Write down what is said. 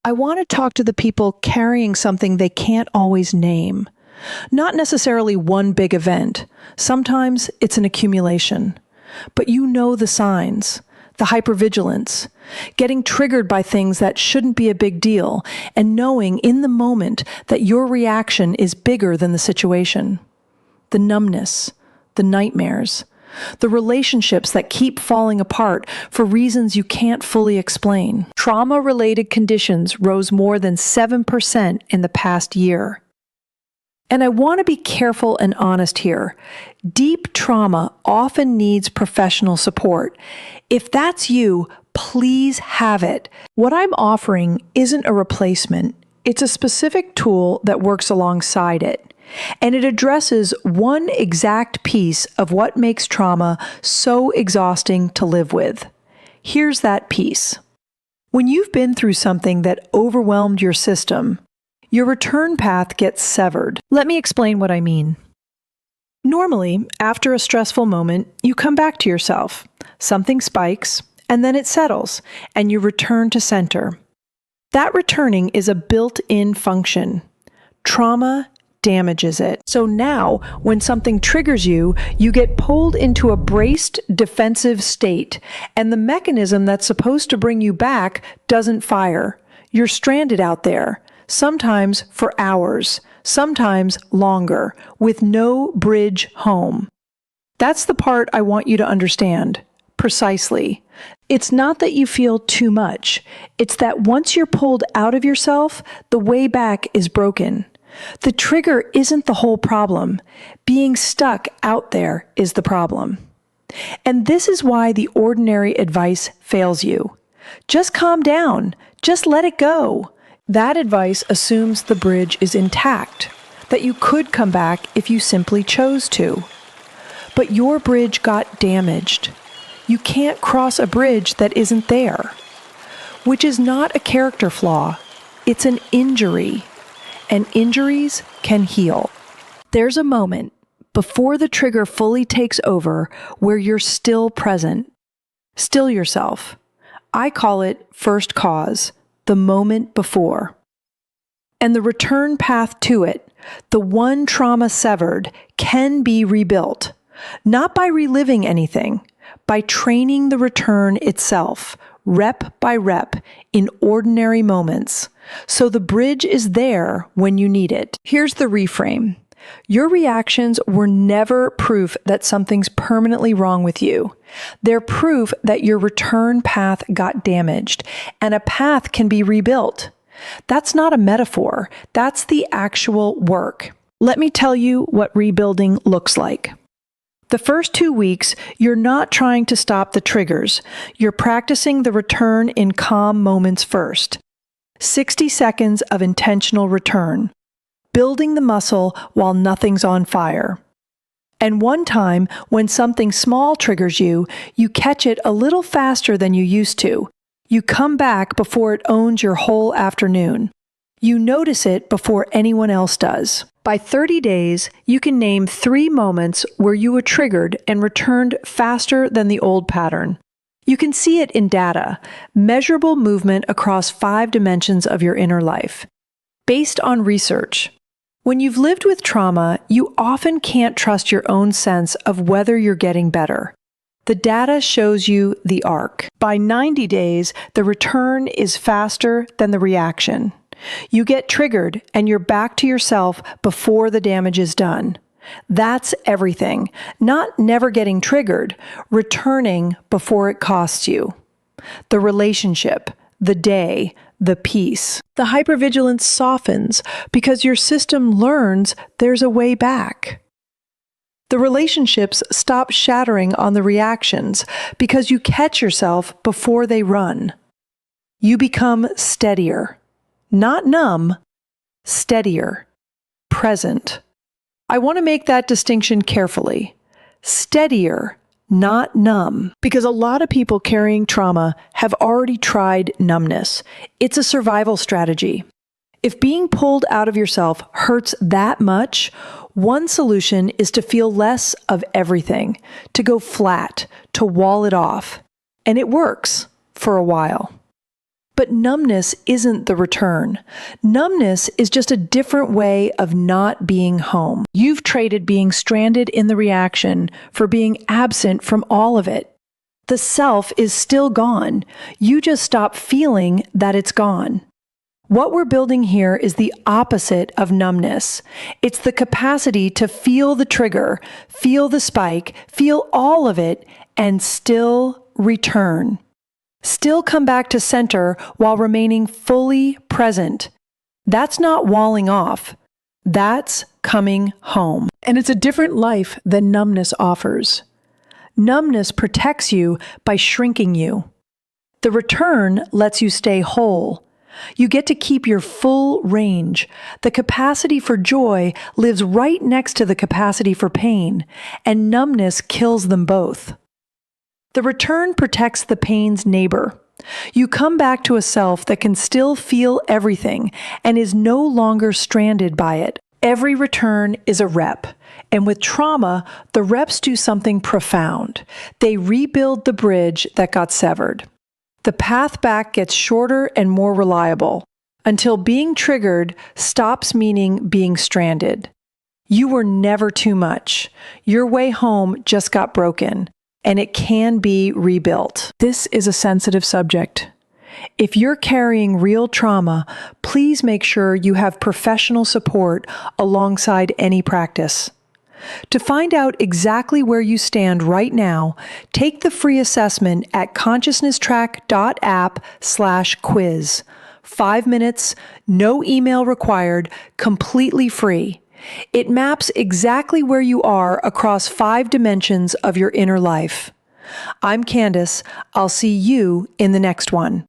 I want to talk to the people carrying something they can't always name. Not necessarily one big event. Sometimes it's an accumulation. But you know the signs, the hypervigilance, getting triggered by things that shouldn't be a big deal, and knowing in the moment that your reaction is bigger than the situation. The numbness, the nightmares, the relationships that keep falling apart for reasons you can't fully explain. Trauma-related conditions rose more than 7% in the past year. And I want to be careful and honest here. Deep trauma often needs professional support. If that's you, please have it. What I'm offering isn't a replacement. It's a specific tool that works alongside it. And it addresses one exact piece of what makes trauma so exhausting to live with. Here's that piece. When you've been through something that overwhelmed your system, your return path gets severed. Let me explain what I mean. Normally, after a stressful moment, you come back to yourself. Something spikes, and then it settles, and you return to center. That returning is a built-in function. Trauma damages it. So now, when something triggers you, you get pulled into a braced, defensive state, and the mechanism that's supposed to bring you back doesn't fire. You're stranded out there. Sometimes for hours, sometimes longer, with no bridge home. That's the part I want you to understand. Precisely. It's not that you feel too much. It's that once you're pulled out of yourself, the way back is broken. The trigger isn't the whole problem. Being stuck out there is the problem. And this is why the ordinary advice fails you. Just calm down. Just let it go. That advice assumes the bridge is intact, that you could come back if you simply chose to. But your bridge got damaged. You can't cross a bridge that isn't there, which is not a character flaw. It's an injury, and injuries can heal. There's a moment before the trigger fully takes over where you're still present, still yourself. I call it first cause. The moment before. And the return path to it, the one trauma severed, can be rebuilt, not by reliving anything, by training the return itself, rep by rep, in ordinary moments, so the bridge is there when you need it. Here's the reframe. Your reactions were never proof that something's permanently wrong with you. They're proof that your return path got damaged, and a path can be rebuilt. That's not a metaphor. That's the actual work. Let me tell you what rebuilding looks like. The first 2 weeks, you're not trying to stop the triggers. You're practicing the return in calm moments first. 60 seconds of intentional return. Building the muscle while nothing's on fire. And one time, when something small triggers you, you catch it a little faster than you used to. You come back before it owns your whole afternoon. You notice it before anyone else does. By 30 days, you can name 3 moments where you were triggered and returned faster than the old pattern. You can see it in data, measurable movement across 5 dimensions of your inner life. Based on research, when you've lived with trauma, you often can't trust your own sense of whether you're getting better. The data shows you the arc. By 90 days, the return is faster than the reaction. You get triggered and you're back to yourself before the damage is done. That's everything. Not never getting triggered, returning before it costs you. The relationship, the day, the peace. The hypervigilance softens because your system learns there's a way back. The relationships stop shattering on the reactions because you catch yourself before they run. You become steadier. Not numb, steadier, present. I want to make that distinction carefully. Steadier, not numb, because a lot of people carrying trauma have already tried numbness. It's a survival strategy. If being pulled out of yourself hurts that much, one solution is to feel less of everything, to go flat, to wall it off. And it works for a while. But numbness isn't the return. Numbness is just a different way of not being home. You've traded being stranded in the reaction for being absent from all of it. The self is still gone. You just stop feeling that it's gone. What we're building here is the opposite of numbness. It's the capacity to feel the trigger, feel the spike, feel all of it, and still return. Still come back to center while remaining fully present. That's not walling off. That's coming home. And it's a different life than numbness offers. Numbness protects you by shrinking you. The return lets you stay whole. You get to keep your full range. The capacity for joy lives right next to the capacity for pain, and numbness kills them both. The return protects the pain's neighbor. You come back to a self that can still feel everything and is no longer stranded by it. Every return is a rep, and with trauma, the reps do something profound. They rebuild the bridge that got severed. The path back gets shorter and more reliable, until being triggered stops meaning being stranded. You were never too much. Your way home just got broken, and it can be rebuilt. This is a sensitive subject. If you're carrying real trauma, please make sure you have professional support alongside any practice. To find out exactly where you stand right now, take the free assessment at consciousnesstrack.app/quiz. 5 minutes, no email required, completely free. It maps exactly where you are across 5 dimensions of your inner life. I'm Candace. I'll see you in the next one.